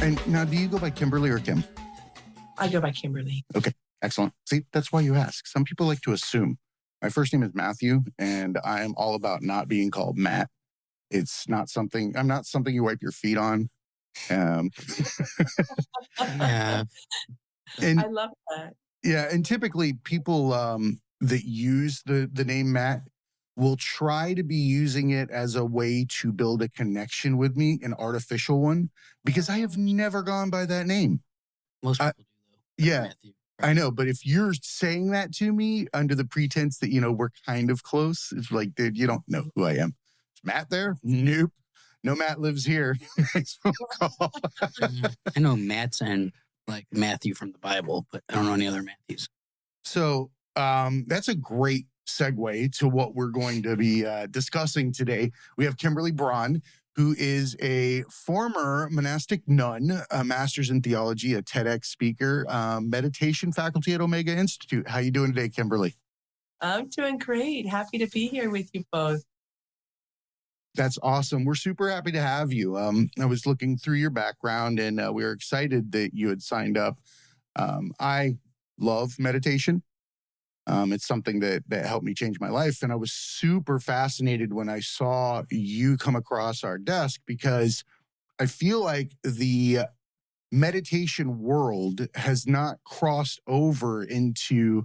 And now, do you go by Kimberly or Kim? I go by Kimberly. Okay, excellent. See, that's why you ask. Some people like to assume. My first name is Matthew, and I am all about not being called Matt. It's not something, I'm not something you wipe your feet on. Um, Yeah. and I love that. yeah, and typically people that use the name Matt will try to be using it as a way to build a connection with me, an artificial one, because I have never gone by that name. Most I- people do, though. yeah. Matthew. I know, but if you're saying that to me under the pretense that, we're kind of close, it's like, dude, you don't know who I am. Is Matt there? Nope. No Matt lives here. Next phone call. I know Matt's and like Matthew from the Bible, but I don't know any other Matthews. So that's a great segue to what we're going to be discussing today. We have Kimberly Braun, who is a former monastic nun, a master's in theology, a TEDx speaker, meditation faculty at Omega Institute. How you doing today, Kimberly? I'm doing great. Happy to be here with you both. That's awesome. We're super happy to have you. I was looking through your background, and we were excited that you had signed up. I love meditation. It's something that helped me change my life. And I was super fascinated when I saw you come across our desk, because I feel like the meditation world has not crossed over into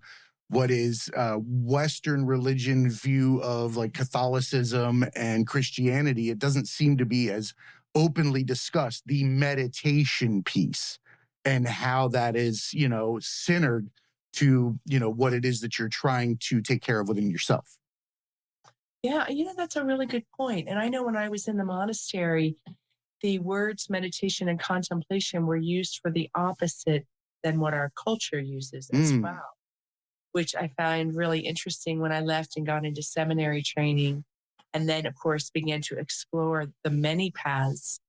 what is Western religion view of like Catholicism and Christianity. It doesn't seem to be as openly discussed, the meditation piece and how that is, centered to, what it is that you're trying to take care of within yourself. Yeah, that's a really good point. And I know when I was in the monastery, the words meditation and contemplation were used for the opposite than what our culture uses as well, which I find really interesting when I left and got into seminary training. And then, of course, began to explore the many paths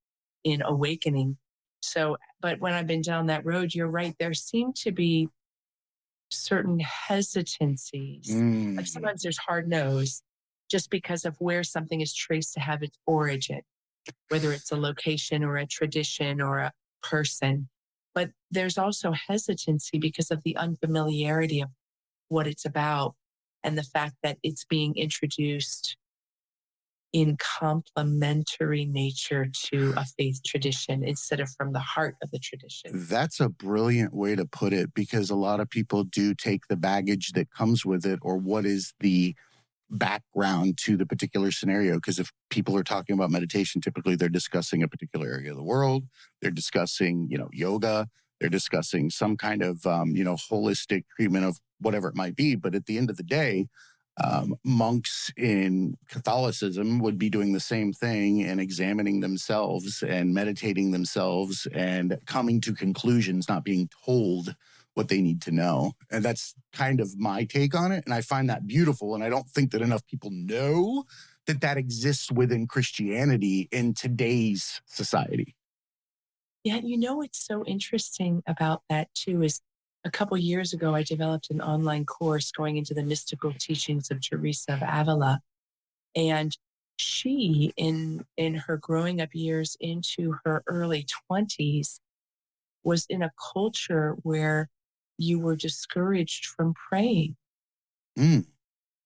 in awakening. So, but when I've been down that road, you're right, there seem to be certain hesitancies. Like sometimes there's hard no's just because of where something is traced to have its origin, whether it's a location or a tradition or a person. But there's also hesitancy because of the unfamiliarity of what it's about and the fact that it's being introduced in complementary nature to a faith tradition instead of from the heart of the tradition. That's a brilliant way to put it, because a lot of people do take the baggage that comes with it, or what is the background to the particular scenario. Because if people are talking about meditation, typically they're discussing a particular area of the world. They're discussing, yoga. They're discussing some kind of, holistic treatment of whatever it might be. But at the end of the day, monks in Catholicism would be doing the same thing and examining themselves and meditating themselves and coming to conclusions, not being told what they need to know. And that's kind of my take on it. And I find that beautiful. And I don't think that enough people know that that exists within Christianity in today's society. Yeah, what's so interesting about that too is a couple years ago, I developed an online course going into the mystical teachings of Teresa of Avila. And she, in her growing up years into her early 20s, was in a culture where you were discouraged from praying.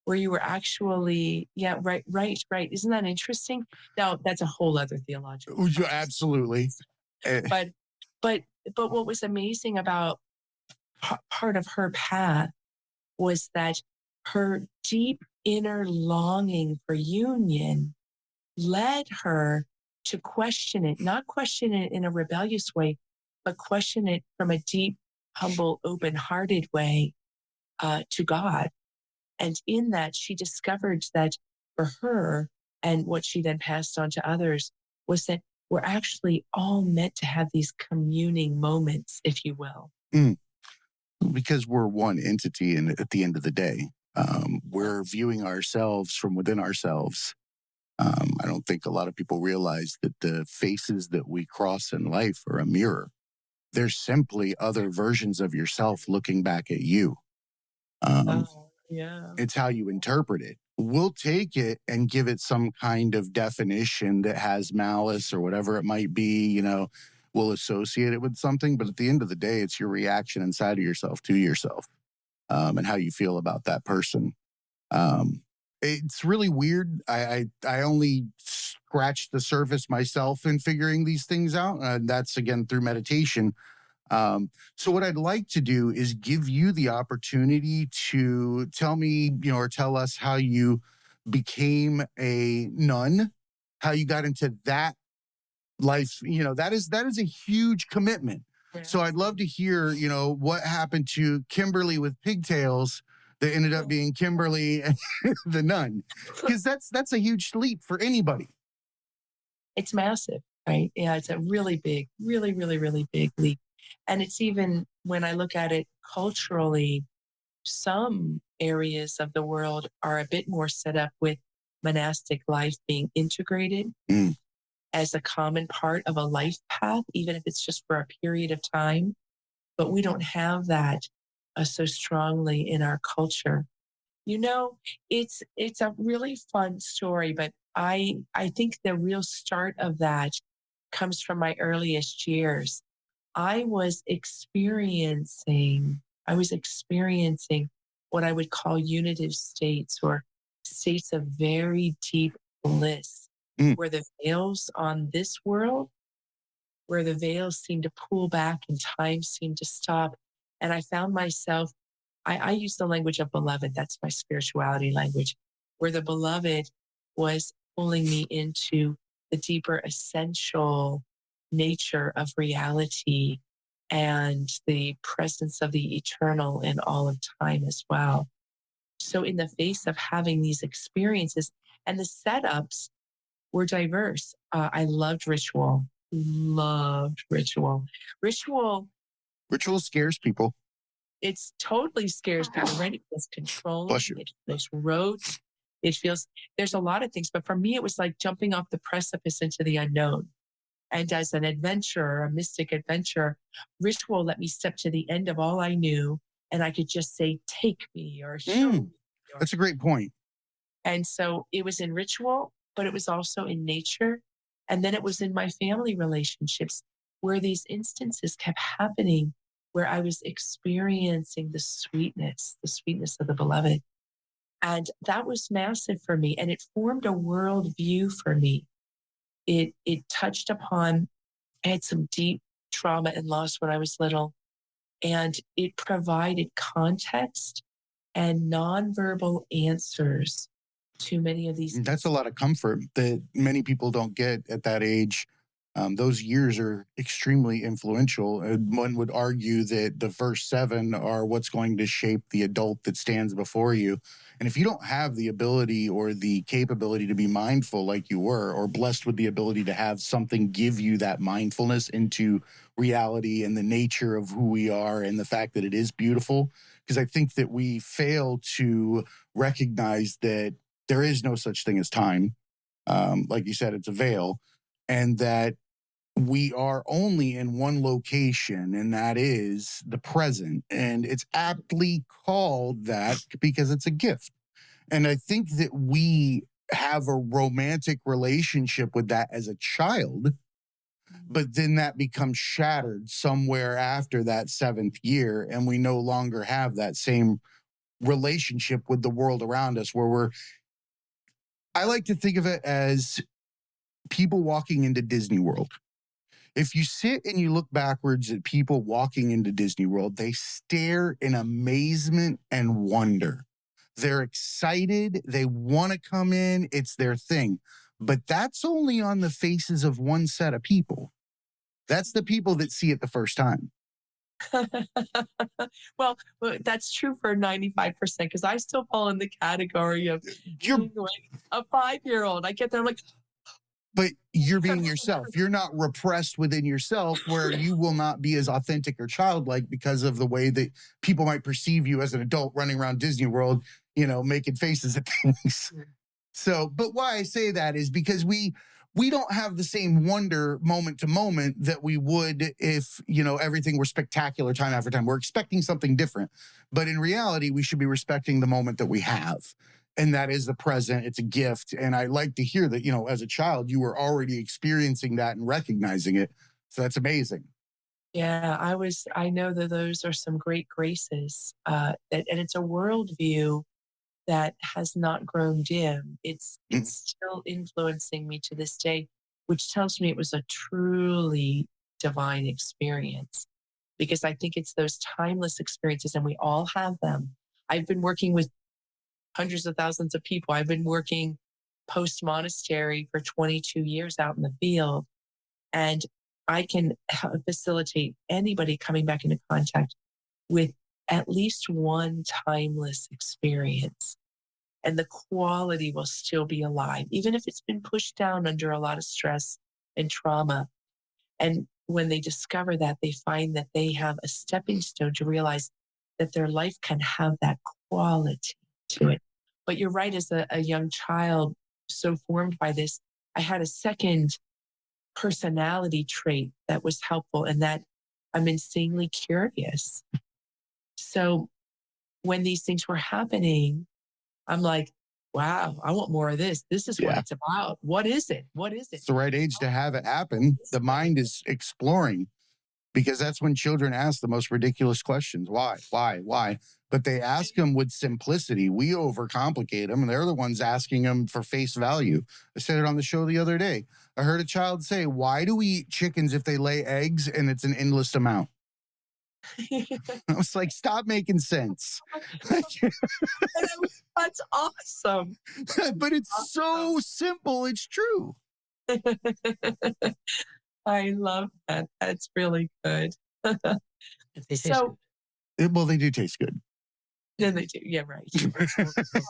Where you were actually, right. Isn't that interesting? Now, that's a whole other theological context. Absolutely. But what was amazing about part of her path was that her deep inner longing for union led her to question it, not question it in a rebellious way, but question it from a deep, humble, open-hearted way to God. And in that, she discovered that for her, and what she then passed on to others, was that we're actually all meant to have these communing moments, if you will. Because we're one entity, and at the end of the day, we're viewing ourselves from within ourselves. I don't think a lot of people realize that the faces that we cross in life are a mirror. They're simply other versions of yourself looking back at you. It's how you interpret it. We'll take it and give it some kind of definition that has malice or whatever it might be, will associate it with something. But at the end of the day, it's your reaction inside of yourself to yourself, and how you feel about that person. Um, it's really weird. I only scratched the surface myself in figuring these things out. And that's again through meditation. So what I'd like to do is give you the opportunity to tell me, or tell us how you became a nun, how you got into that life. That is a huge commitment. So I'd love to hear, what happened to Kimberly with pigtails that ended up being Kimberly the nun, because that's a huge leap for anybody. It's massive, right? Yeah, it's a really big, really, really, really big leap. And it's even when I look at it culturally, some areas of the world are a bit more set up with monastic life being integrated Mm. as a common part of a life path, even if it's just for a period of time. But we don't have that so strongly in our culture. You know, it's a really fun story, but I think the real start of that comes from my earliest years. I was experiencing I was experiencing what I would call unitive states or states of very deep bliss, Mm. where the veils on this world, where the veils seemed to pull back and time seemed to stop. And I found myself, I use the language of beloved. That's my spirituality language, where the beloved was pulling me into the deeper essential nature of reality and the presence of the eternal in all of time as well. So, in the face of having these experiences, and the setups were diverse. I loved ritual, loved ritual. Ritual, Ritual scares people. it's totally scares people, right? It feels controlling, Bless you. it feels rote, it feels, there's a lot of things. But for me, it was like jumping off the precipice into the unknown. And as an adventurer, a mystic adventurer, ritual let me step to the end of all I knew. And I could just say, take me or show Mm. me. That's a great point. And so it was in ritual, but it was also in nature. And then it was in my family relationships where these instances kept happening, where I was experiencing the sweetness of the beloved. And that was massive for me. And it formed a world view for me. It touched upon, I had some deep trauma and loss when I was little, and it provided context and nonverbal answers to many of these. That's a lot of comfort that many people don't get at that age. Those years are extremely influential. And one would argue that the first seven are what's going to shape the adult that stands before you. And if you don't have the ability or the capability to be mindful like you were, or blessed with the ability to have something give you that mindfulness into reality and the nature of who we are and the fact that it is beautiful, because I think that we fail to recognize that there is no such thing as time. Like you said, it's a veil, and that we are only in one location, and that is the present. And it's aptly called that because it's a gift. And I think that we have a romantic relationship with that as a child, but then that becomes shattered somewhere after that seventh year. And we no longer have that same relationship with the world around us, I like to think of it as people walking into Disney World. If you sit and you look backwards at people walking into Disney World, they stare in amazement and wonder. They're excited. They want to come in. It's their thing. But that's only on the faces of one set of people. That's the people that see it the first time. Well, that's true for 95% because I still fall in the category of You're, being like a 5-year-old. I get there, I'm like, but you're being yourself. You're not repressed within yourself where you will not be as authentic or childlike because of the way that people might perceive you as an adult running around Disney World, making faces at things. So, but why I say that is because we don't have the same wonder moment to moment that we would if, everything were spectacular time after time. We're expecting something different. But in reality, we should be respecting the moment that we have. And that is the present. It's a gift. And I like to hear that, as a child, you were already experiencing that and recognizing it. So that's amazing. Yeah, I know that those are some great graces. And it's a worldview that has not grown dim. Mm. It's still influencing me to this day, which tells me it was a truly divine experience. Because I think it's those timeless experiences, and we all have them. I've been working with hundreds of thousands of people. I've been working post monastery for 22 years out in the field, and I can facilitate anybody coming back into contact with at least one timeless experience. And the quality will still be alive, even if it's been pushed down under a lot of stress and trauma. And when they discover that, they find that they have a stepping stone to realize that their life can have that quality to it. But you're right, as a young child, so formed by this, I had a second personality trait that was helpful, and that I'm insanely curious. So when these things were happening, I'm like, wow, I want more of this. This is what Yeah. it's about. What is it? What is it? It's the right age to have it happen. The mind is exploring, because that's when children ask the most ridiculous questions. Why? But they ask them with simplicity. We overcomplicate them, and they're the ones asking them for face value. I said it on the show the other day. I heard a child say, "Why do we eat chickens if they lay eggs and it's an endless amount?" I was like, stop making sense. That's awesome. But it's so simple. It's true. I love that. That's really good. If they taste So Well, they do taste good. then they do. Yeah, right. good.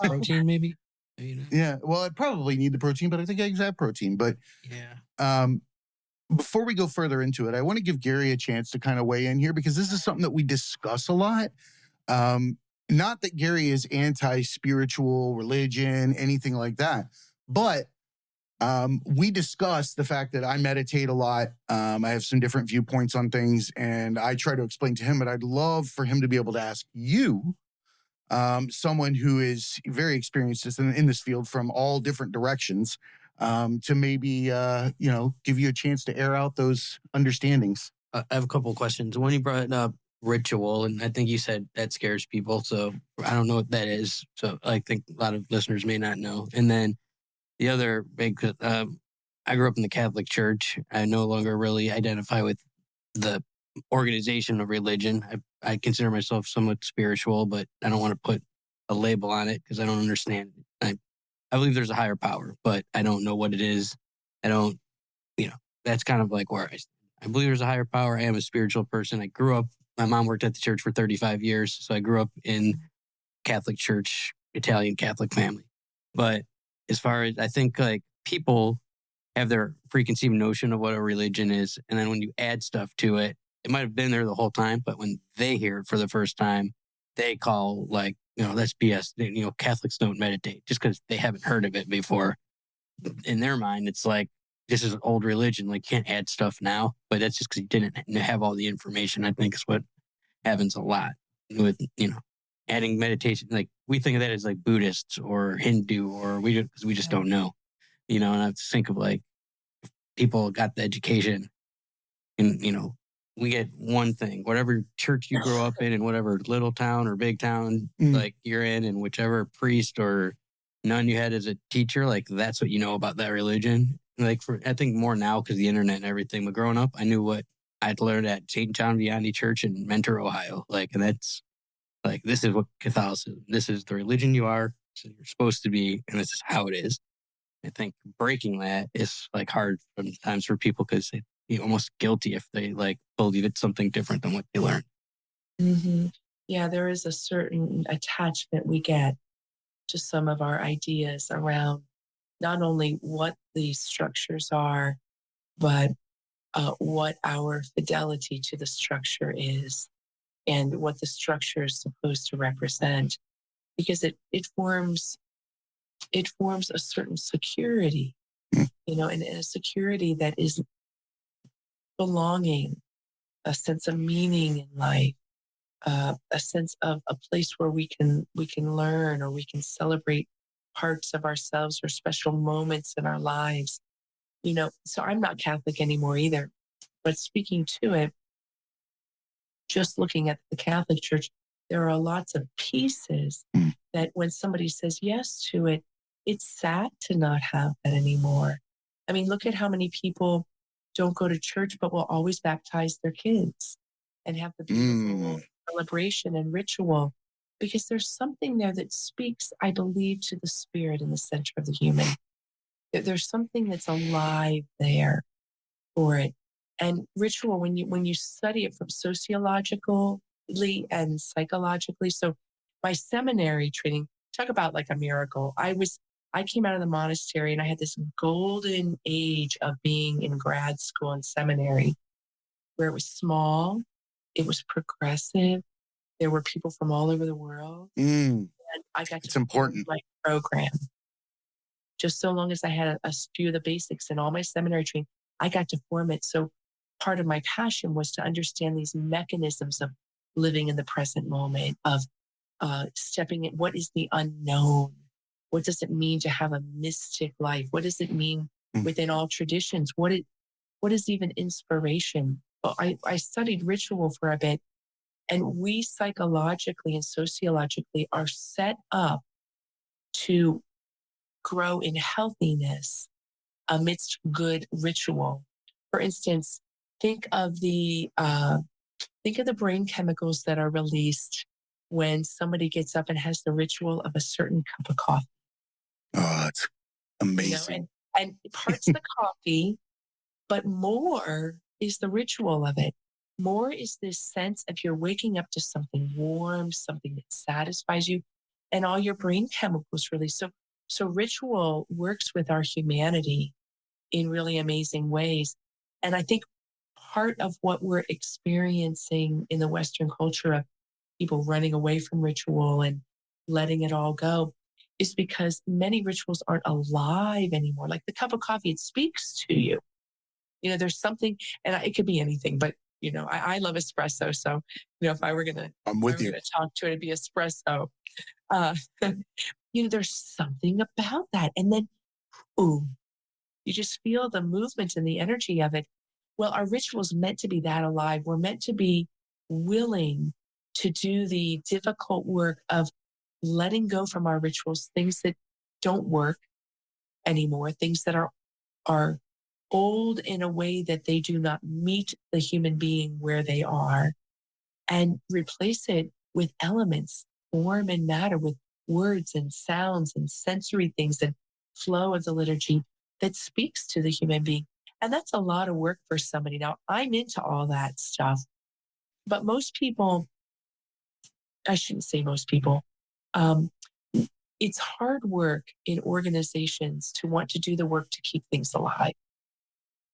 Protein, maybe. Yeah. Well, I probably need the protein, but I think eggs have protein. But Yeah. before we go further into it, I want to give Gary a chance to kind of weigh in here, because this is something that we discuss a lot. Not that Gary is anti-spiritual, religion, anything like that, but we discussed the fact that I meditate a lot. I have some different viewpoints on things, and I try to explain to him, but I'd love for him to be able to ask you, someone who is very experienced in this field from all different directions, to maybe, give you a chance to air out those understandings. I have a couple of questions. One, you brought up ritual, and I think you said that scares people. So I don't know what that is. So I think a lot of listeners may not know. And then the other big, I grew up in the Catholic Church. I no longer really identify with the organization of religion. I consider myself somewhat spiritual, but I don't want to put a label on it because I don't understand it. I believe there's a higher power, but I don't know what it is. I don't, that's kind of like where I believe there's a higher power. I am a spiritual person. I grew up, my mom worked at the church for 35 years. So I grew up in Catholic church, Italian Catholic family. But as far as I think like people have their preconceived notion of what a religion is. And then when you add stuff to it, it might have been there the whole time, but when they hear it for the first time, they call like, that's BS. Catholics don't meditate just because they haven't heard of it before. In their mind, it's like, this is an old religion. Like, you can't add stuff now, but that's just because you didn't have all the information. I think is what happens a lot with, adding meditation. Like, we think of that as like Buddhists or Hindu, or because we just don't know, and I have to think of like, people got the education and, we get one thing, whatever church you grow up in whatever little town or big town, like you're in, and whichever priest or nun you had as a teacher, like that's what you know about that religion. Like I think more now because the internet and everything, but growing up, I knew what I'd learned at St. John Vianney Church in Mentor, Ohio. Like, and that's like, this is what Catholicism, this is the religion you are, so you're supposed to be, and this is how it is. I think breaking that is like hard sometimes for people because you're almost guilty if they like believe it's something different than what they learned. Mm-hmm. Yeah, there is a certain attachment we get to some of our ideas around not only what these structures are, but what our fidelity to the structure is and what the structure is supposed to represent, because it forms a certain security, and a security that is belonging, a sense of meaning in life, a sense of a place where we can learn, or we can celebrate parts of ourselves or special moments in our lives. So I'm not Catholic anymore either. But speaking to it, just looking at the Catholic Church, there are lots of pieces that when somebody says yes to it, it's sad to not have that anymore. I mean, look at how many people don't go to church, but will always baptize their kids and have the beautiful celebration and ritual, because there's something there that speaks, I believe, to the spirit in the center of the human. There's something that's alive there for it. And ritual, when you study it from sociologically and psychologically. So my seminary training, talk about like a miracle. I came out of the monastery and I had this golden age of being in grad school and seminary, where it was small, it was progressive, there were people from all over the world. And I got It's to important. my program. Just so long as I had a few of the basics in all my seminary training, I got to form it. So part of my passion was to understand these mechanisms of living in the present moment, of stepping in. What is the unknown? What does it mean to have a mystic life? What does it mean within all traditions? What is even inspiration? Well, I studied ritual for a bit, and we psychologically and sociologically are set up to grow in healthiness amidst good ritual. For instance, think of the brain chemicals that are released when somebody gets up and has the ritual of a certain cup of coffee. Oh, it's amazing. And parts the coffee, but more is the ritual of it. More is this sense of you're waking up to something warm, something that satisfies you, and all your brain chemicals release. So ritual works with our humanity in really amazing ways. And I think part of what we're experiencing in the Western culture of people running away from ritual and letting it all go is because many rituals aren't alive anymore. Like the cup of coffee, it speaks to you. You know, there's something, and it could be anything, but I love espresso. So, if I were gonna talk to it, it'd be espresso. Uh, there's something about that, and then, ooh, you just feel the movement and the energy of it. Well, our ritual's meant to be that alive. We're meant to be willing to do the difficult work of letting go from our rituals, things that don't work anymore, things that are old in a way that they do not meet the human being where they are, and replace it with elements, form and matter, with words and sounds and sensory things and flow of the liturgy that speaks to the human being. And that's a lot of work for somebody. Now, I'm into all that stuff, but most people, I shouldn't say most people, it's hard work in organizations to want to do the work to keep things alive,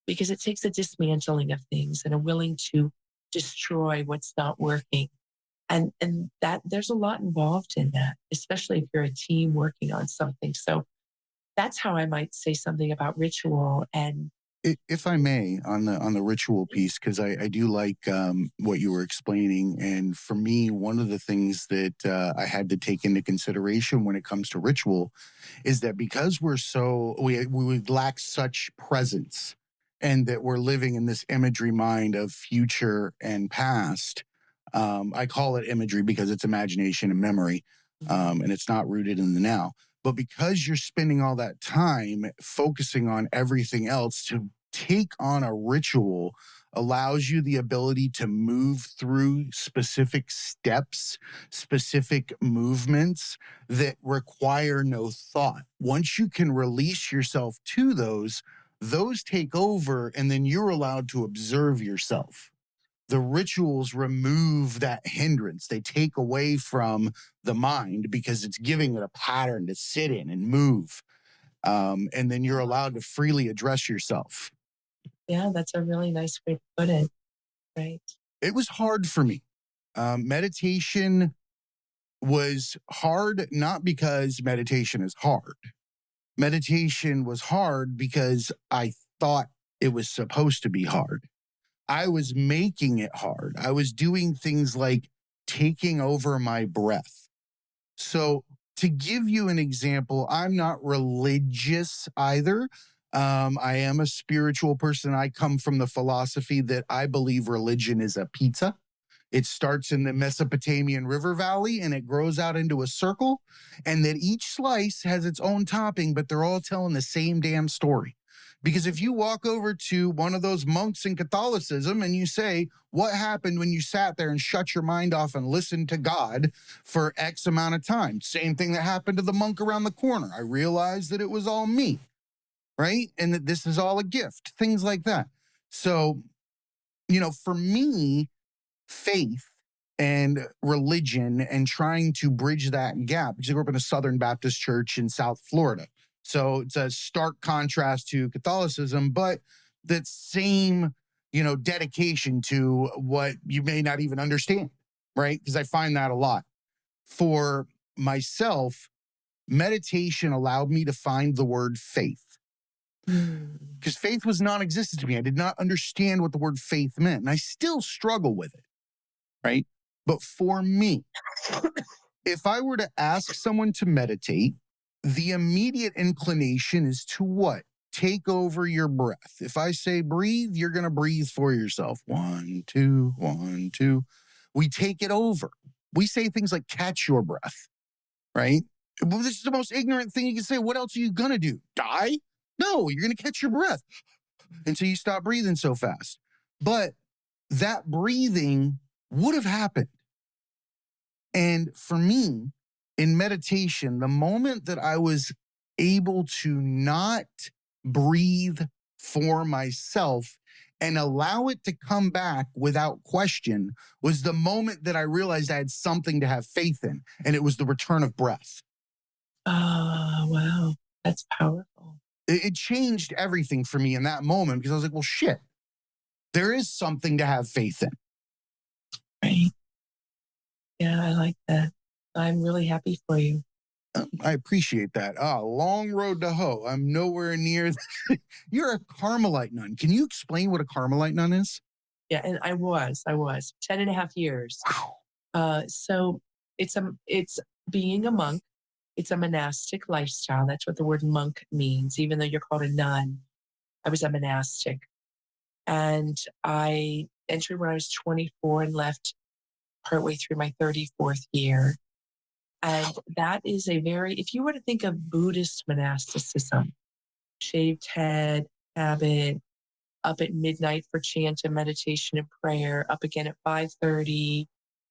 because it takes a dismantling of things and a willing to destroy what's not working. And that there's a lot involved in that, especially if you're a team working on something. So that's how I might say something about ritual. And if I may, on the ritual piece, because I do like what you were explaining, and for me, one of the things that I had to take into consideration when it comes to ritual is that because we would lack such presence, and that we're living in this imagery mind of future and past. I call it imagery because it's imagination and memory, and it's not rooted in the now. But because you're spending all that time focusing on everything else, to take on a ritual allows you the ability to move through specific steps, specific movements that require no thought. Once you can release yourself to those take over, and then you're allowed to observe yourself. The rituals remove that hindrance. They take away from the mind because it's giving it a pattern to sit in and move. And then you're allowed to freely address yourself. Yeah, that's a really nice way to put it. Right. It was hard for me. Meditation was hard, not because meditation is hard. Meditation was hard because I thought it was supposed to be hard. I was making it hard. I was doing things like taking over my breath. So, to give you an example, I'm not religious either. I am a spiritual person. I come from the philosophy that I believe religion is a pizza. It starts in the Mesopotamian river valley and it grows out into a circle, and that each slice has its own topping, but they're all telling the same damn story. Because if you walk over to one of those monks in Catholicism and you say, what happened when you sat there and shut your mind off and listened to God for X amount of time? Same thing that happened to the monk around the corner. I realized that it was all me, right? And that this is all a gift, things like that. So, for me, faith and religion and trying to bridge that gap, because I grew up in a Southern Baptist church in South Florida. So it's a stark contrast to Catholicism, but that same, dedication to what you may not even understand, right? Because I find that a lot. For myself, meditation allowed me to find the word faith. Because faith was non-existent to me. I did not understand what the word faith meant, and I still struggle with it, right? But for me, if I were to ask someone to meditate, the immediate inclination is to what? Take over your breath. If I say breathe, you're going to breathe for yourself. 1, 2, 1, 2. We take it over. We say things like catch your breath, right? Well, this is the most ignorant thing you can say. What else are you going to do? Die? No, you're going to catch your breath until you stop breathing so fast. But that breathing would have happened. And for me, in meditation, the moment that I was able to not breathe for myself and allow it to come back without question was the moment that I realized I had something to have faith in, and it was the return of breath. Oh, wow. That's powerful. It changed everything for me in that moment, because I was like, well, shit, there is something to have faith in. Right. Yeah, I like that. I'm really happy for you. I appreciate that. Long road to hoe. I'm nowhere near. You're a Carmelite nun. Can you explain what a Carmelite nun is? Yeah, and I was 10 and a half years. Wow. So it's being a monk. It's a monastic lifestyle. That's what the word monk means. Even though you're called a nun, I was a monastic. And I entered when I was 24 and left partway through my 34th year. And that is if you were to think of Buddhist monasticism, shaved head, habit, up at midnight for chant and meditation and prayer, up again at 5:30,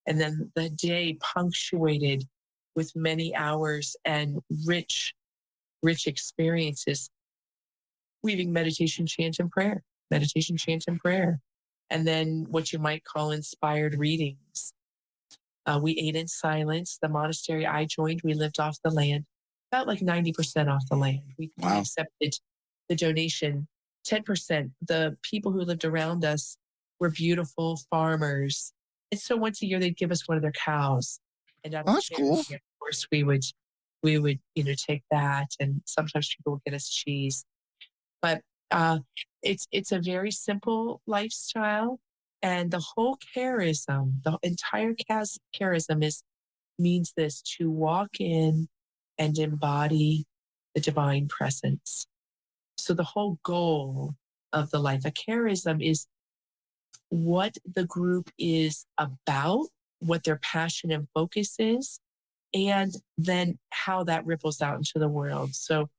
and then the day punctuated with many hours and rich experiences, weaving meditation, chant, and prayer, and then what you might call inspired readings. We ate in silence. The monastery I joined, we lived off the land, about like 90% off the land. We accepted the donation, 10%. The people who lived around us were beautiful farmers. And so once a year, they'd give us one of their cows. And That's cool. Of course, we would, take that. And sometimes people would get us cheese. But it's a very simple lifestyle. And the whole charism, the entire charism means this: to walk in and embody the divine presence. So the whole goal of the life, a charism, is what the group is about, what their passion and focus is, and then how that ripples out into the world. So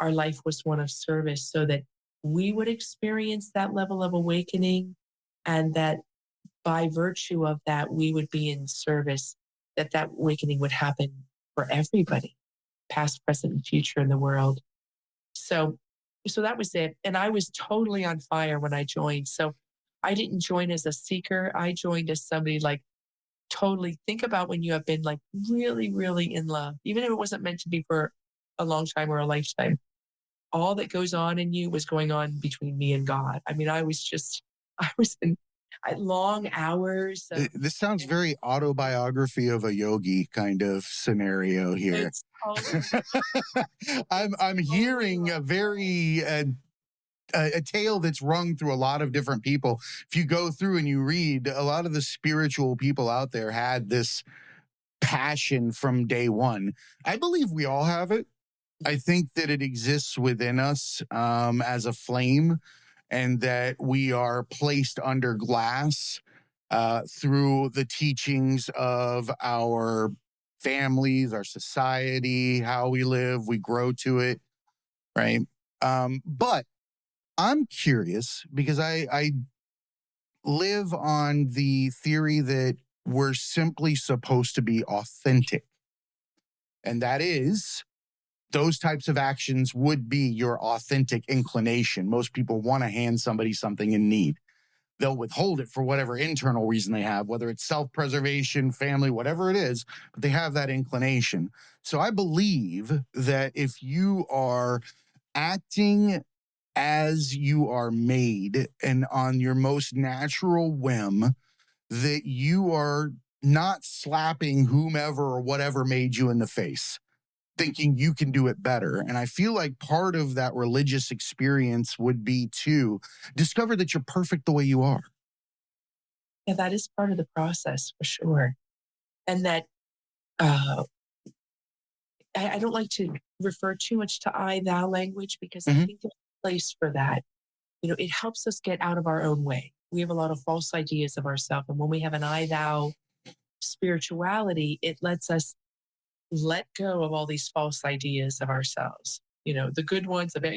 our life was one of service so that we would experience that level of awakening, and that by virtue of that, we would be in service, that awakening would happen for everybody, past, present, and future in the world. So that was it. And I was totally on fire when I joined. So I didn't join as a seeker. I joined as somebody like totally. Think about when you have been like really, really in love, even if it wasn't meant to be for a long time or a lifetime. All that goes on in you was going on between me and God. I mean, I was in long hours. This sounds very autobiography of a yogi kind of scenario here. I'm hearing a very a tale that's rung through a lot of different people. If you go through and you read, a lot of the spiritual people out there had this passion from day one. I believe we all have it. I think that it exists within us as a flame, and that we are placed under glass through the teachings of our families, our society, how we live, we grow to it, right? But I'm curious because I live on the theory that we're simply supposed to be authentic. And that is, those types of actions would be your authentic inclination. Most people want to hand somebody something in need. They'll withhold it for whatever internal reason they have, whether it's self-preservation, family, whatever it is, but they have that inclination. So I believe that if you are acting as you are made and on your most natural whim, that you are not slapping whomever or whatever made you in the face, thinking you can do it better. And I feel like part of that religious experience would be to discover that you're perfect the way you are. Yeah, that is part of the process for sure. And that uh, I don't like to refer too much to I thou language because I Mhm. think there's a place for that. It helps us get out of our own way. We have a lot of false ideas of ourselves. And when we have an I thou spirituality, it lets us let go of all these false ideas of ourselves. The good ones about,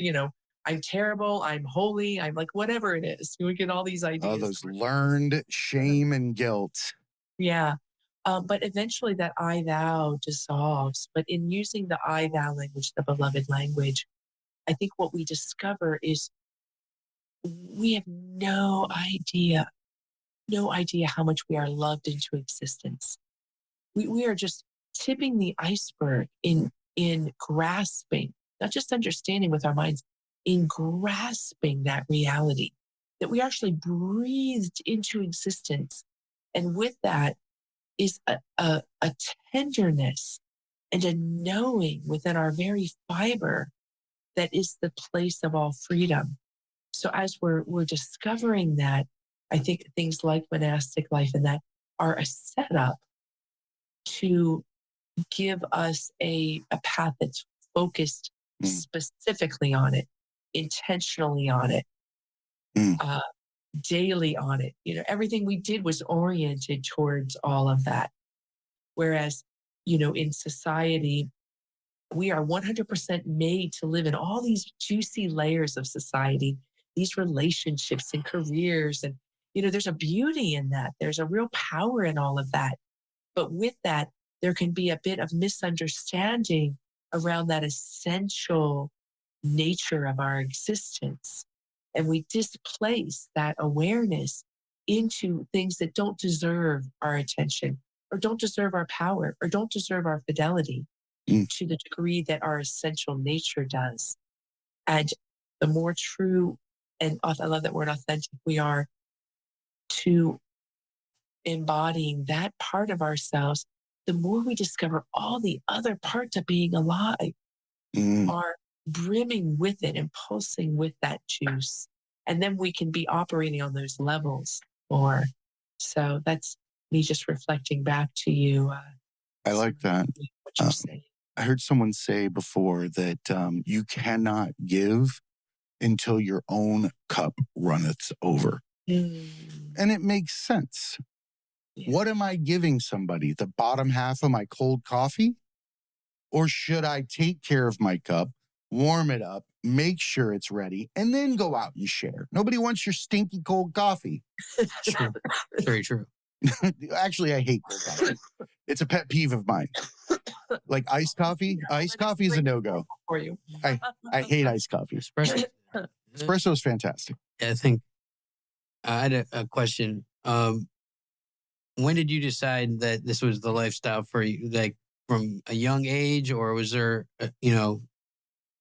I'm terrible, I'm holy, I'm like, whatever it is. We get all these Oh, ideas. those learned shame and guilt. Yeah. But eventually that I thou dissolves. But in using the I thou language, the beloved language, I think what we discover is we have no idea how much we are loved into existence. We are just tipping the iceberg in grasping, not just understanding with our minds, in grasping that reality that we actually breathed into existence. And with that is a tenderness and a knowing within our very fiber that is the place of all freedom. So as we're discovering that, I think things like monastic life and that are a setup to give us a path that's focused Mm. specifically on it, intentionally on it, Mm. daily on it. Everything we did was oriented towards all of that. Whereas, in society, we are 100% made to live in all these juicy layers of society, these relationships and careers. And, there's a beauty in that. There's a real power in all of that. But with that, there can be a bit of misunderstanding around that essential nature of our existence. And we displace that awareness into things that don't deserve our attention or don't deserve our power or don't deserve our fidelity Mm. to the degree that our essential nature does. And the more true, and I love that word authentic, we are to embodying that part of ourselves, the more we discover all the other parts of being alive Mm. are brimming with it and pulsing with that juice. And then we can be operating on those levels more. So that's me just reflecting back to you. I like that. What you're Um, saying. I heard someone say before that you cannot give until your own cup runneth over. Mm, And it makes sense. yeah. What am I giving somebody? The bottom half of my cold coffee? Or should I take care of my cup, warm it up, make sure it's ready, and then go out and share? Nobody wants your stinky cold coffee. True. Very true. Actually, I hate cold coffee. It's a pet peeve of mine. Like iced coffee. Iced coffee is a no-go. For you. I hate iced coffee. Espresso. Espresso is fantastic. I think I had a question. When did you decide that this was the lifestyle for you? Like from a young age, or was there,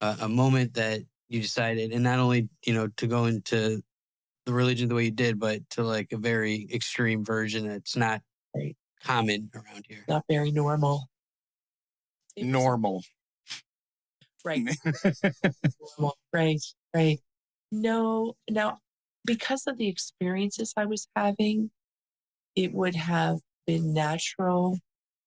a moment that you decided, and not only to go into the religion the way you did, but to like a very extreme version that's not Right. common around here? Not very normal. It was Normal. right. Normal. Right. Right. No. Now, because of the experiences I was having, it would have been natural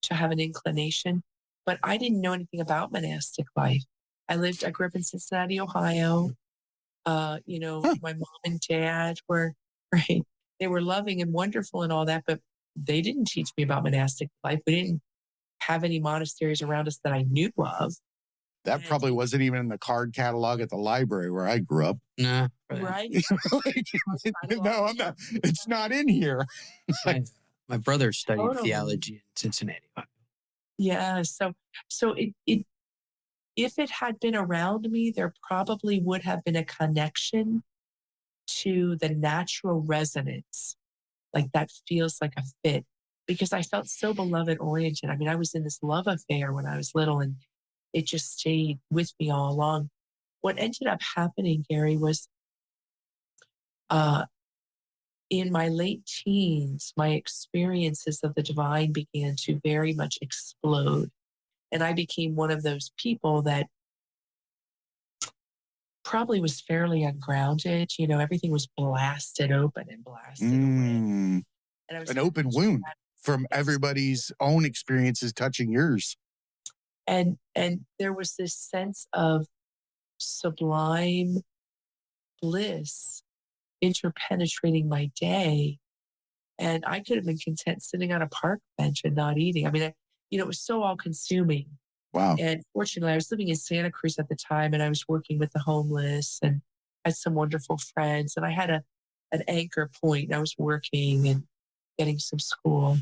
to have an inclination, but I didn't know anything about monastic life. I grew up in Cincinnati, Ohio. Huh. My mom and dad were right. They were loving and wonderful and all that, but they didn't teach me about monastic life. We didn't have any monasteries around us that I knew of. That And probably wasn't even in the card catalog at the library where I grew up. Nah, right. No, I'm not. It's not in here. my brother studied Totally. theology in Cincinnati. Yeah. So if it had been around me, there probably would have been a connection to the natural resonance. Like that feels like a fit because I felt so beloved oriented. I mean, I was in this love affair when I was little and it just stayed with me all along. What ended up happening, Gary, was uh, in my late teens, my experiences of the divine began to very much explode. And I became one of those people that probably was fairly ungrounded. Everything was blasted open and blasted away. And I was An open wound from everybody's own experiences touching yours. And there was this sense of sublime bliss interpenetrating my day. And I could have been content sitting on a park bench and not eating. I mean, it was so all consuming. Wow. And fortunately, I was living in Santa Cruz at the time and I was working with the homeless and had some wonderful friends. And I had an anchor point. And I was working and getting some school.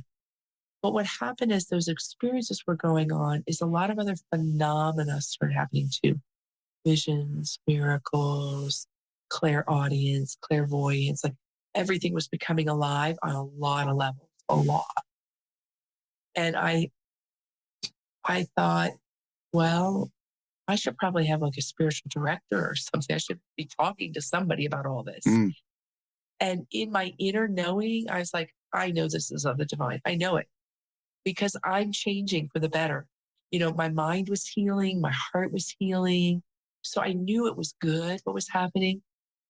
But what happened as those experiences were going on is a lot of other phenomena started happening too. Visions, miracles, clairaudience, clairvoyance, like everything was becoming alive on a lot of levels, a lot. And I thought, well, I should probably have like a spiritual director or something. I should be talking to somebody about all this. And in my inner knowing, I was like, I know this is of the divine. I know it because I'm changing for the better. My mind was healing, my heart was healing. So I knew it was good what was happening,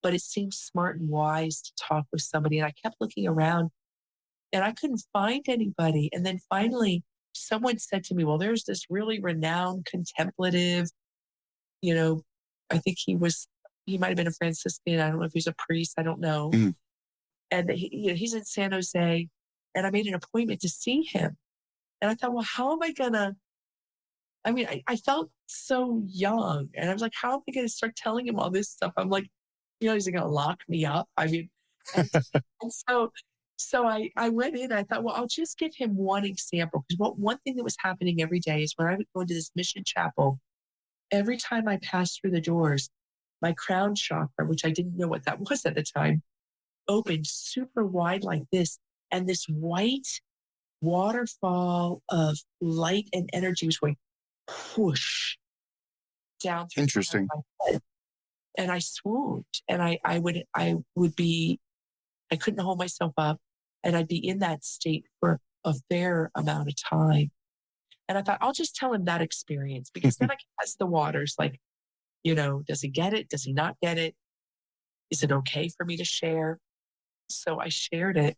but it seemed smart and wise to talk with somebody. And I kept looking around and I couldn't find anybody. And then finally, someone said to me, well, there's this really renowned contemplative, I think he might have been a Franciscan. I don't know if he's a priest. I don't know. And he's in San Jose. And I made an appointment to see him. And I thought, well, how am I gonna? I mean, I felt so young, and I was like, how am I gonna start telling him all this stuff? I'm like, he's gonna lock me up. I mean, and so I went in. I thought, well, I'll just give him one example because one thing that was happening every day is when I would go into this mission chapel. Every time I passed through the doors, my crown chakra, which I didn't know what that was at the time, opened super wide like this, and this white waterfall of light and energy was going whoosh down through Interesting. my head. And I swooned and I couldn't hold myself up and I'd be in that state for a fair amount of time. And I thought, I'll just tell him that experience because then I can test the waters. Like, does he get it? Does he not get it? Is it okay for me to share? So I shared it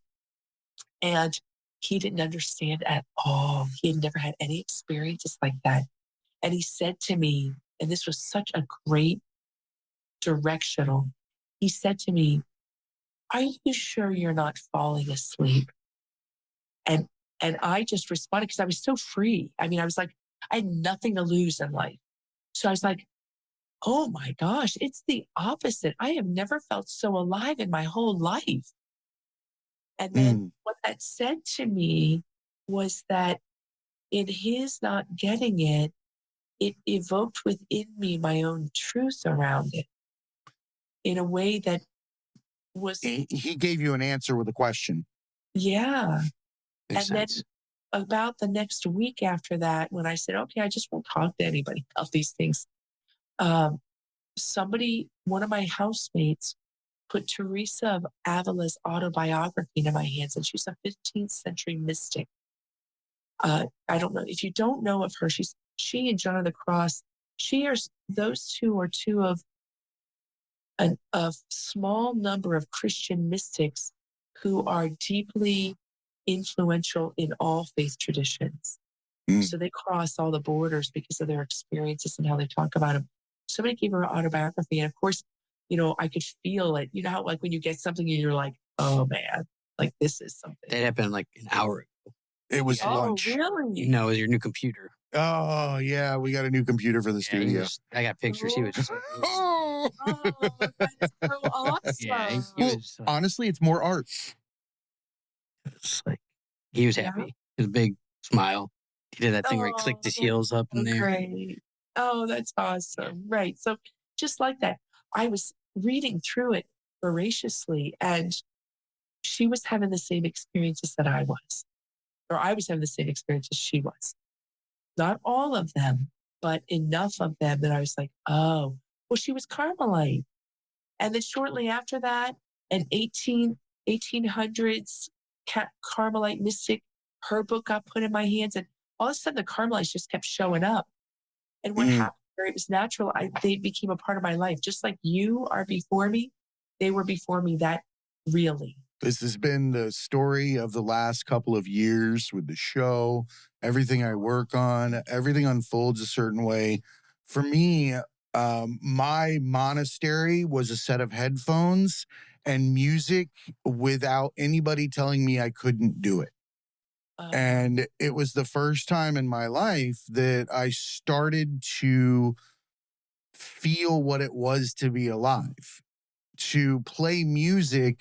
and he didn't understand at all. He had never had any experiences like that. And he said to me, and this was such a great directional, he said to me, are you sure you're not falling asleep? And I just responded because I was so free. I mean, I was like, I had nothing to lose in life. So I was like, oh my gosh, it's the opposite. I have never felt so alive in my whole life. And then what that said to me was that in his not getting it, it evoked within me my own truth around it in a way that was. He gave you an answer with a question. Yeah. Makes And sense. then about the next week after that, when I said, okay, I just won't talk to anybody about these things, one of my housemates, put Teresa of Avila's autobiography into my hands, and she's a 15th century mystic. I don't know if you don't know of her. She and John of the Cross. Those two are two of a small number of Christian mystics who are deeply influential in all faith traditions. So they cross all the borders because of their experiences and how they talk about them. somebody gave her an autobiography. And of course, I could feel it. You know how like when you get something and you're like, oh man, like this is something. That happened like an hour ago. It was Oh, lunch. really? No, it was your new computer. Oh, yeah. We got a new computer for the studio. I got pictures. He was just like, Oh. Oh, that's so awesome. yeah, Well, honestly, it's more art. It's like, he was happy. It was a big smile. He did that thing where he clicked his heels up in there. Great. Oh, that's awesome. Right. So just like that, I was reading through it voraciously, and she was having the same experiences that I was, or I was having the same experiences she was. Not all of them, but enough of them that I was like, oh, well, she was Carmelite. And then shortly after that, an 1800s Carmelite mystic, her book got put in my hands, and all of a sudden the Carmelites just kept showing up. And what happened there, it was natural. They became a part of my life. Just like you are before me, they were before me. That really. This has been the story of the last couple of years with the show. Everything I work on, everything unfolds a certain way. For me, my monastery was a set of headphones and music without anybody telling me I couldn't do it. And it was the first time in my life that I started to feel what it was to be alive. To play music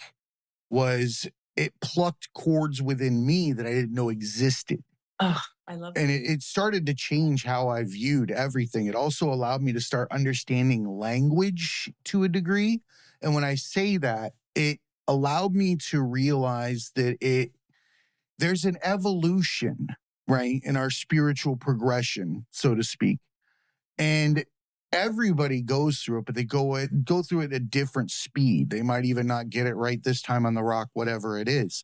it plucked chords within me that I didn't know existed. Oh, I love it. And it started to change how I viewed everything. It also allowed me to start understanding language to a degree. And when I say that, it allowed me to realize that there's an evolution, right, in our spiritual progression, so to speak. And everybody goes through it, but they go through it at a different speed. They might even not get it right this time on the rock, whatever it is.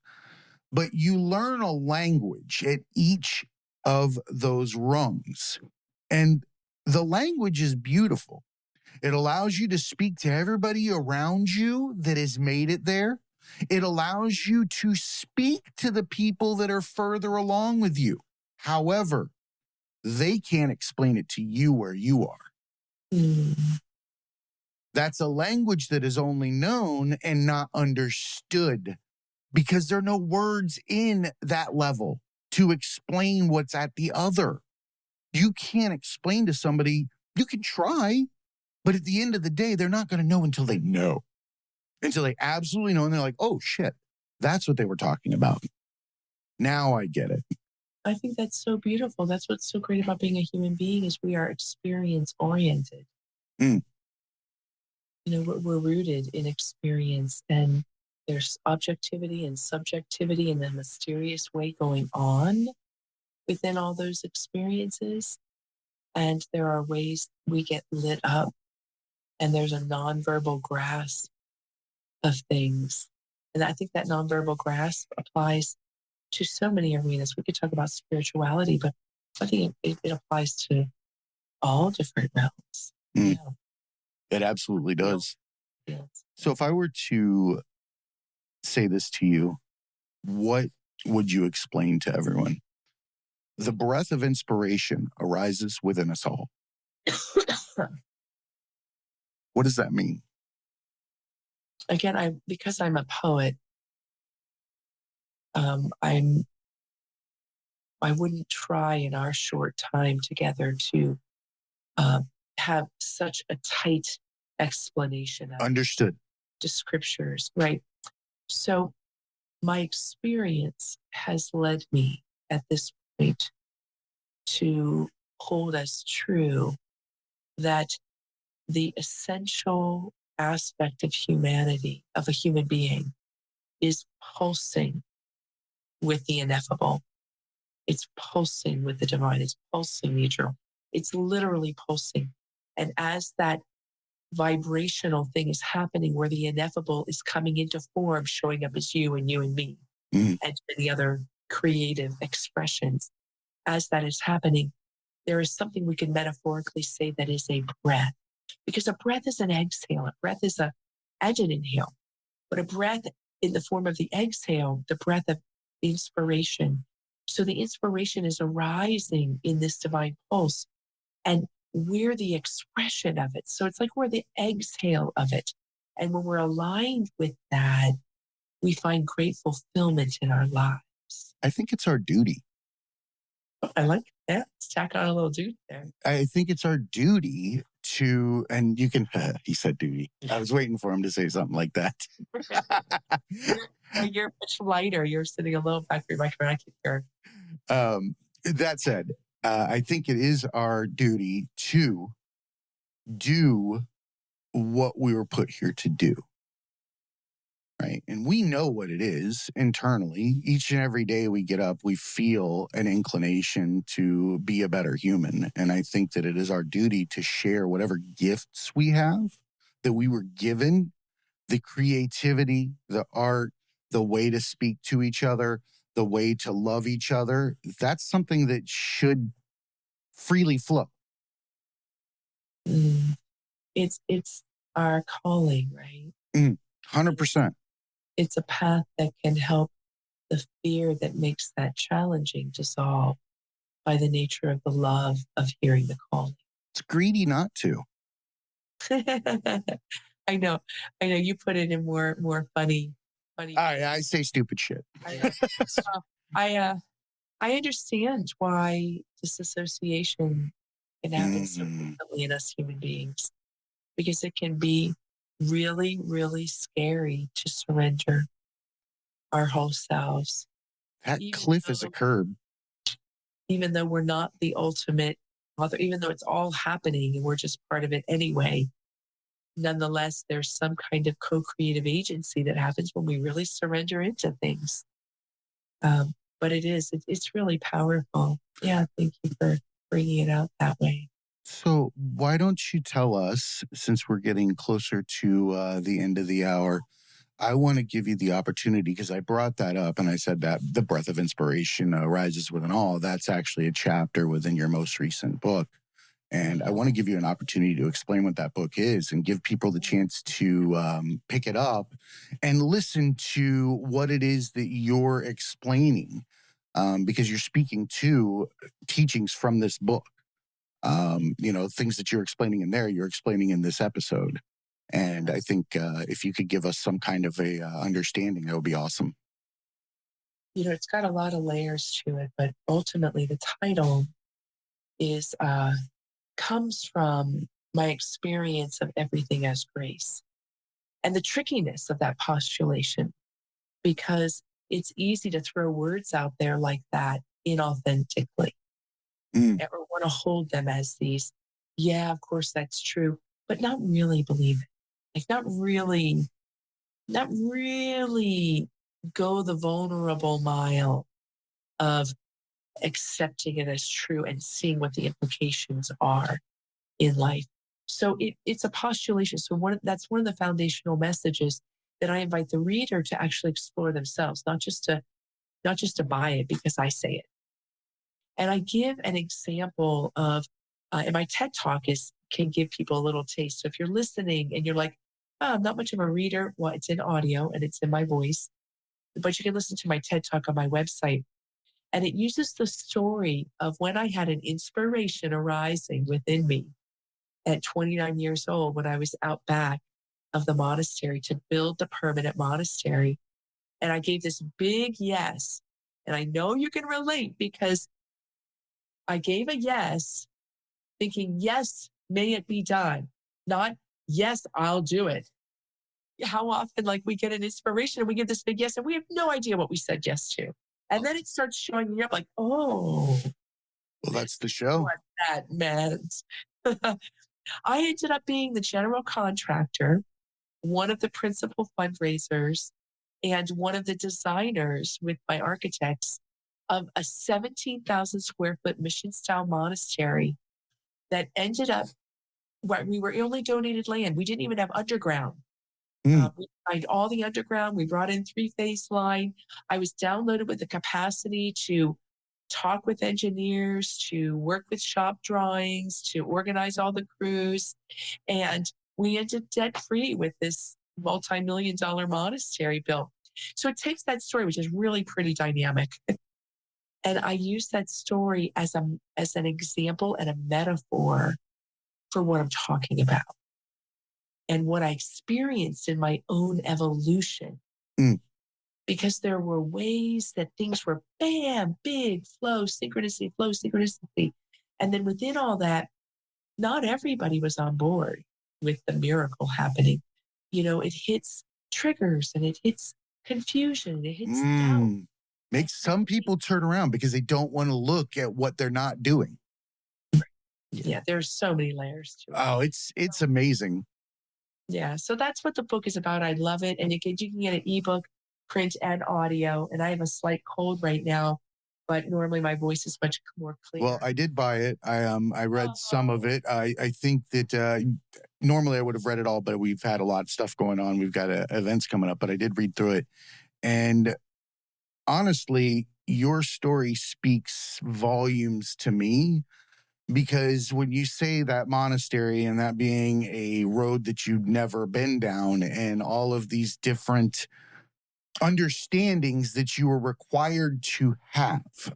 But you learn a language at each of those rungs. And the language is beautiful. It allows you to speak to everybody around you that has made it there. It allows you to speak to the people that are further along with you. However, they can't explain it to you where you are. That's a language that is only known and not understood because there are no words in that level to explain what's at the other. You can't explain to somebody, you can try, but at the end of the day, they're not going to know until they know. Until they absolutely know. And they're like, oh shit, that's what they were talking about. Now I get it. I think that's so beautiful. That's what's so great about being a human being is we are experience oriented. We're rooted in experience, and there's objectivity and subjectivity in a mysterious way going on within all those experiences. And there are ways we get lit up, and there's a nonverbal grasp of things. And I think that nonverbal grasp applies to so many arenas. We could talk about spirituality, but I think it applies to all different realms. Yeah. It absolutely does. Yes. So if I were to say this to you, what would you explain to everyone? The breath of inspiration arises within us all. What does that mean? Again, because I'm a poet, I wouldn't try in our short time together to have such a tight explanation of Understood. the scriptures, right? So my experience has led me at this point to hold as true that the essential aspect of humanity, of a human being, is pulsing with the ineffable. It's pulsing with the divine. It's pulsing the eternal. It's literally pulsing. And as that vibrational thing is happening where the ineffable is coming into form, showing up as you and me, and the other creative expressions, as that is happening, there is something we can metaphorically say that is a breath. Because a breath is an exhale. A breath is and an inhale. But a breath in the form of the exhale, the breath of inspiration. So the inspiration is arising in this divine pulse. And we're the expression of it. So it's like we're the exhale of it. And when we're aligned with that, we find great fulfillment in our lives. I think it's our duty. Oh, I like that. Let's tack on a little dude there. I think it's our duty to, and you can, he said duty. I was waiting for him to say something like that. You're much lighter. You're sitting a little back from your microphone. I can hear. That said, I think it is our duty to do what we were put here to do. Right. And we know what it is internally. Each and every day we get up, we feel an inclination to be a better human. And I think that it is our duty to share whatever gifts we have that we were given, the creativity, the art, the way to speak to each other, the way to love each other. That's something that should freely flow. It's our calling, right? 100%. It's a path that can help the fear that makes that challenging dissolve by the nature of the love of hearing the calling. It's greedy not to. I know. You put it in more funny. I say stupid shit. I understand why disassociation can happen so frequently in us human beings, because it can be really, really scary to surrender our whole selves. That cliff is a curb. Even though we're not the ultimate author, even though it's all happening and we're just part of it anyway, nonetheless, there's some kind of co-creative agency that happens when we really surrender into things. But it's really powerful. Yeah, thank you for bringing it out that way. So why don't you tell us, since we're getting closer to the end of the hour, I want to give you the opportunity, because I brought that up and I said that the breath of inspiration rises within all. That's actually a chapter within your most recent book. And I want to give you an opportunity to explain what that book is and give people the chance to pick it up and listen to what it is that you're explaining, because you're speaking to teachings from this book. Things that you're explaining in there, you're explaining in this episode. And I think if you could give us some kind of a understanding, that would be awesome. It's got a lot of layers to it, but ultimately the title is comes from my experience of everything as grace and the trickiness of that postulation, because it's easy to throw words out there like that inauthentically. Or want to hold them as these, yeah, of course that's true, but not really believe it. Like not really go the vulnerable mile of accepting it as true and seeing what the implications are in life. So it's a postulation. So that's one of the foundational messages that I invite the reader to actually explore themselves, not just to buy it because I say it. And I give an example of, and my TED Talk can give people a little taste. So if you're listening and you're like, oh, I'm not much of a reader, well, it's in audio and it's in my voice, but you can listen to my TED Talk on my website. And it uses the story of when I had an inspiration arising within me at 29 years old, when I was out back of the monastery to build the permanent monastery. And I gave this big yes. And I know you can relate, because I gave a yes, thinking, yes, may it be done. Not, yes, I'll do it. How often, we get an inspiration and we give this big yes, and we have no idea what we said yes to. And then it starts showing up like, oh. Well, that's the show. What that meant. I ended up being the general contractor, one of the principal fundraisers, and one of the designers with my architects of a 17,000 square foot mission style monastery that ended up where we were only donated land. We didn't even have underground. We designed all the underground. We brought in 3-phase line. I was downloaded with the capacity to talk with engineers, to work with shop drawings, to organize all the crews. And we ended debt free with this multi-million-dollar monastery built. So it takes that story, which is really pretty dynamic. And I use that story as an example and a metaphor for what I'm talking about and what I experienced in my own evolution. Mm. Because there were ways that things were bam, big, flow, synchronicity. And then within all that, not everybody was on board with the miracle happening. It hits triggers and it hits confusion and it hits doubt. Makes some people turn around because they don't want to look at what they're not doing. Yeah, there's so many layers to it. Oh, it's amazing. Yeah, so that's what the book is about. I love it. And you can get an ebook, print, and audio. And I have a slight cold right now, but normally my voice is much more clear. Well, I did buy it. I read some of it. I think that normally I would have read it all, but we've had a lot of stuff going on. We've got events coming up, but I did read through it. And honestly, your story speaks volumes to me, because when you say that monastery and that being a road that you'd never been down and all of these different understandings that you were required to have.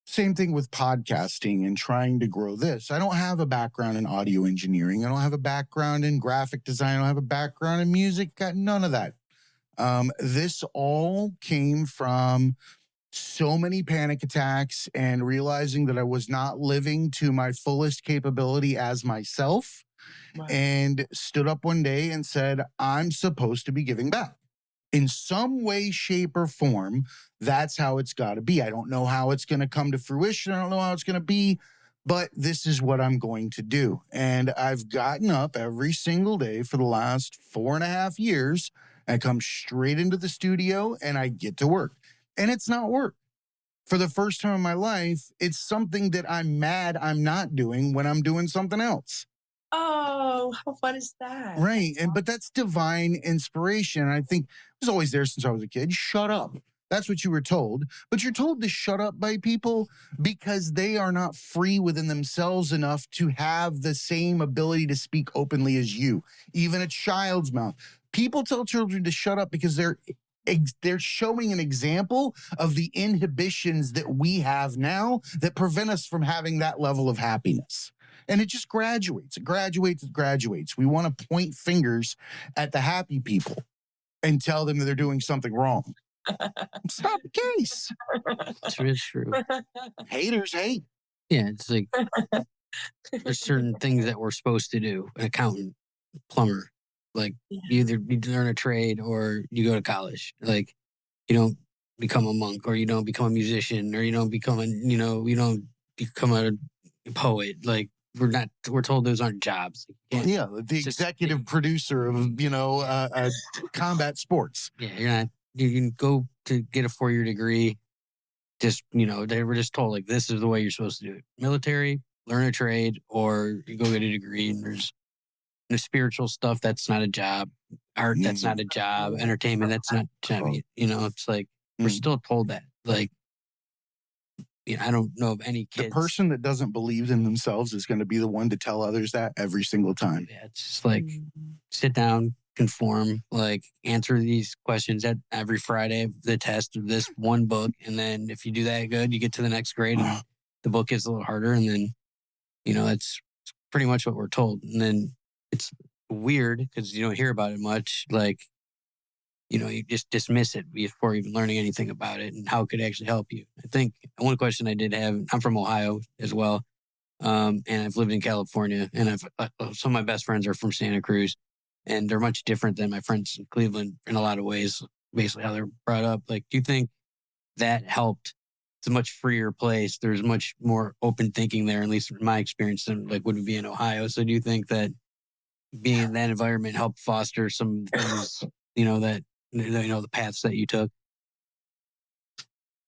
Same thing with podcasting and trying to grow this. I don't have a background in audio engineering. I don't have a background in graphic design. I don't have a background in music. Got none of that. This all came from so many panic attacks and realizing that I was not living to my fullest capability as myself. Wow. And stood up one day and said, I'm supposed to be giving back in some way, shape, or form. That's how it's got to be. I don't know how it's going to come to fruition. I don't know how it's going to be, but this is what I'm going to do. And I've gotten up every single day for the last 4.5 years. I come straight into the studio and I get to work. And it's not work. For the first time in my life, it's something that I'm mad I'm not doing when I'm doing something else. Oh, how fun is that? Right. But that's divine inspiration. I think it was always there since I was a kid. Shut up. That's what you were told. But you're told to shut up by people because they are not free within themselves enough to have the same ability to speak openly as you. Even a child's mouth. People tell children to shut up because they're showing an example of the inhibitions that we have now that prevent us from having that level of happiness. And it just graduates. It graduates. We want to point fingers at the happy people and tell them that they're doing something wrong. It's not the case. It's true. Haters hate. Yeah, it's like there's certain things that we're supposed to do. An accountant, plumber. Like you either learn a trade or you go to college. Like you don't become a monk or you don't become a musician or you don't become a poet. Like we're told those aren't jobs. Yeah, the executive producer of combat sports. Yeah, you're not. You can go to get a 4-year degree. Just they were just told like this is the way you're supposed to do it. Military, learn a trade, or you go get a degree. And there's the spiritual stuff that's not a job. Art that's not a job. Entertainment that's not a job. It's like we're still told that. Like I don't know of any kids. The person that doesn't believe in themselves is going to be the one to tell others that every single time. Yeah, it's just like sit down, conform, like answer these questions at every Friday of the test of this one book. And then if you do that good, you get to the next grade and the book is a little harder. And then, it's pretty much what we're told. And then it's weird because you don't hear about it much. Like, you just dismiss it before even learning anything about it and how it could actually help you. I think one question I did have, I'm from Ohio as well. And I've lived in California and some of my best friends are from Santa Cruz and they're much different than my friends in Cleveland in a lot of ways, basically how they're brought up. Like, do you think that helped? It's a much freer place. There's much more open thinking there, at least in my experience, than like would be in Ohio. So do you think that being in that environment helped foster some things, the paths that you took?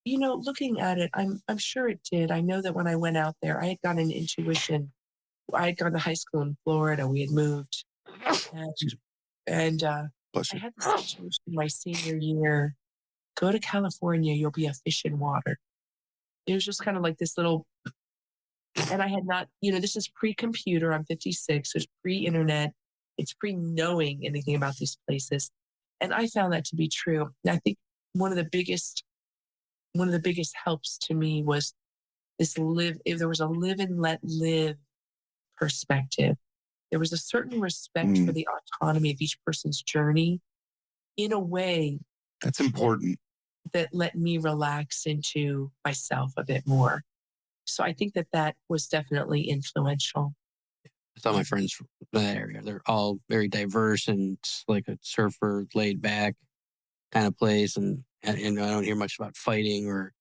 Looking at it, I'm sure it did. I know that when I went out there, I had gotten an intuition. I had gone to high school in Florida. We had moved. And I had this intuition my senior year. Go to California, you'll be a fish in water. It was just kind of like this little, and I had not, this is pre-computer. I'm 56. So it's pre-internet. It's pre-knowing anything about these places. And I found that to be true. And I think one of the biggest helps to me was this if there was a live and let live perspective. There was a certain respect for the autonomy of each person's journey in a way That's important. that let me relax into myself a bit more. So I think that that was definitely influential. I thought my friends from that area, they're all very diverse, and it's like a surfer, laid back kind of place. And I don't hear much about fighting or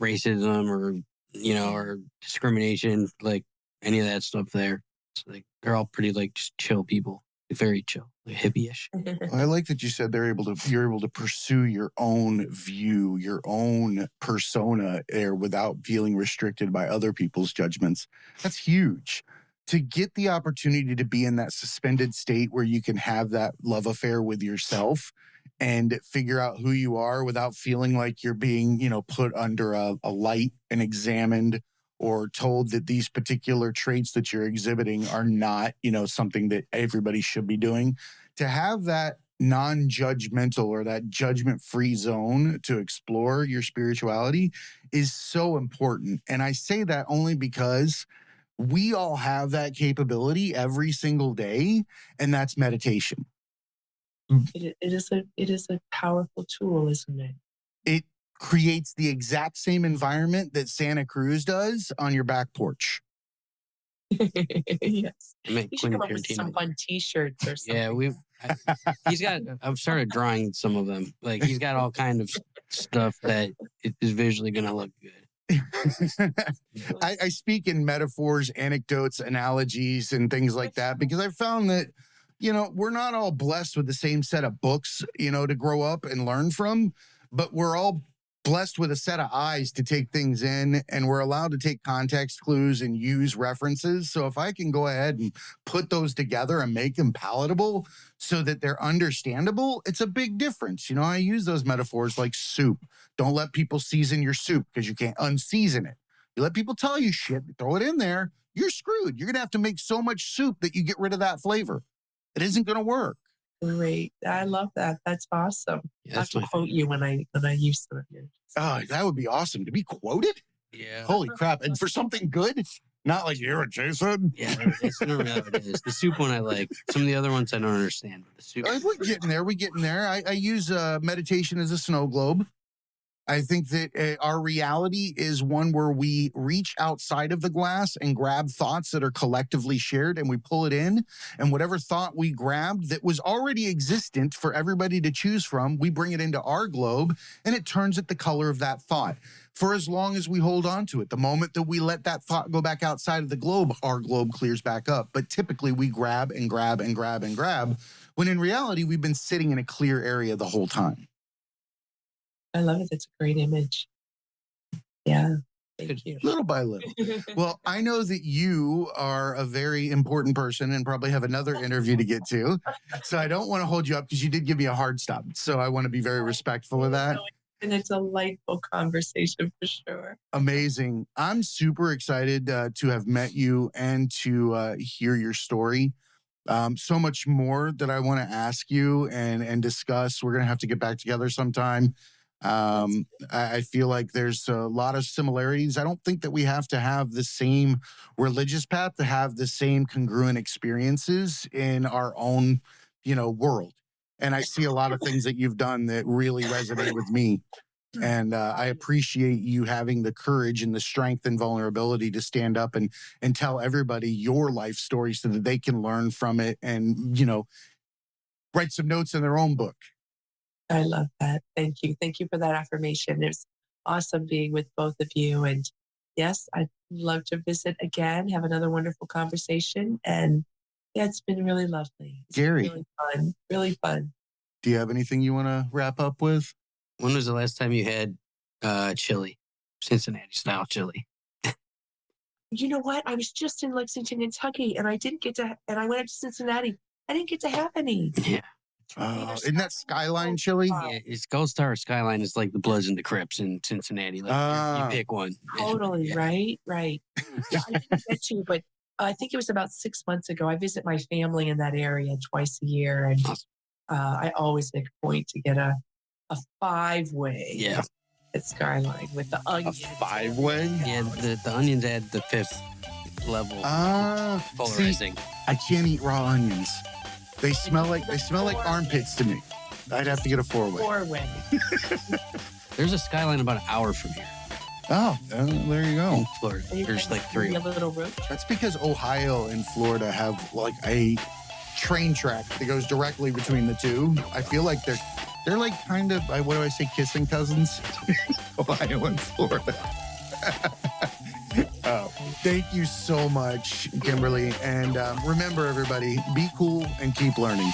racism or, or discrimination, like any of that stuff there. It's like, they're all pretty like just chill people, very chill, like hippie-ish. I like that you said you're able to pursue your own view, your own persona there without feeling restricted by other people's judgments. That's huge. To get the opportunity to be in that suspended state where you can have that love affair with yourself and figure out who you are without feeling like you're being, put under a light and examined or told that these particular traits that you're exhibiting are not, something that everybody should be doing. To have that non-judgmental or that judgment-free zone to explore your spirituality is so important. And I say that only because we all have that capability every single day, and that's meditation. It is a powerful tool, isn't it? It creates the exact same environment that Santa Cruz does on your back porch. Yes. You should Quentin come up with some Tarantino. fun T-shirts or something. Yeah, I've started drawing some of them. Like, he's got all kind of stuff that is visually going to look good. I speak in metaphors, anecdotes, analogies, and things like that because I found that, we're not all blessed with the same set of books, to grow up and learn from, but we're all blessed with a set of eyes to take things in, and we're allowed to take context clues and use references. So if I can go ahead and put those together and make them palatable so that they're understandable, it's a big difference. I use those metaphors like soup. Don't let people season your soup because you can't unseason it. You let people tell you shit, throw it in there, you're screwed. You're going to have to make so much soup that you get rid of that flavor. It isn't going to work. Great. I love that. That's awesome. Yeah, I have that's to my quote you when I use some of yours. Oh, that would be awesome to be quoted. Yeah. Holy crap. And for something good, not like you're a Jason. Yeah, that's normally how it is. The soup one I like. Some of the other ones I don't understand. But the soup. We're getting there. I use meditation as a snow globe. I think that our reality is one where we reach outside of the glass and grab thoughts that are collectively shared, and we pull it in. And whatever thought we grabbed that was already existent for everybody to choose from, we bring it into our globe, and it turns it the color of that thought for as long as we hold on to it. The moment that we let that thought go back outside of the globe, our globe clears back up. But typically we grab and grab and grab and grab, when in reality, we've been sitting in a clear area the whole time. I love it. It's a great image. Yeah. Thank you. Little by little. Well, I know that you are a very important person and probably have another interview to get to. So I don't want to hold you up because you did give me a hard stop. So I want to be very respectful of that. And it's a delightful conversation for sure. Amazing. I'm super excited to have met you and to hear your story. So much more that I want to ask you and discuss. We're going to have to get back together sometime. I feel like there's a lot of similarities. I don't think that we have to have the same religious path to have the same congruent experiences in our own, world. And I see a lot of things that you've done that really resonate with me. And I appreciate you having the courage and the strength and vulnerability to stand up and tell everybody your life story so that they can learn from it and, write some notes in their own book. I love that. Thank you. Thank you for that affirmation. It was awesome being with both of you. And yes, I'd love to visit again, have another wonderful conversation. And yeah, it's been really lovely. It's Gary. been really fun. Really fun. Do you have anything you want to wrap up with? When was the last time you had chili? Cincinnati style chili. You know what? I was just in Lexington, Kentucky, and I went up to Cincinnati. I didn't get to have any. Yeah. Isn't that Skyline chili? Yeah, it's Gold Star Skyline is like the Bloods and the Crips in Cincinnati. Like, you pick one. Totally, Yeah. right. Yeah, I didn't get to, but I think it was about 6 months ago. I visit my family in that area twice a year, and I always make a point to get a 5-way. Yeah. At Skyline with the onions. A 5-way? Yeah, the onions add the fifth level. Ah, see, Polarizing. I can't eat raw onions. They smell like armpits to me. I'd have to get a 4-way. 4-way. There's a skyline about an hour from here Oh, there you go. in Florida. There's like 3. A little road trip. That's because Ohio and Florida have like a train track that goes directly between the two. I feel like they're like kind of, what do I say, kissing cousins? Ohio and Florida. Thank you so much, Kimberly. And remember, everybody, be cool and keep learning.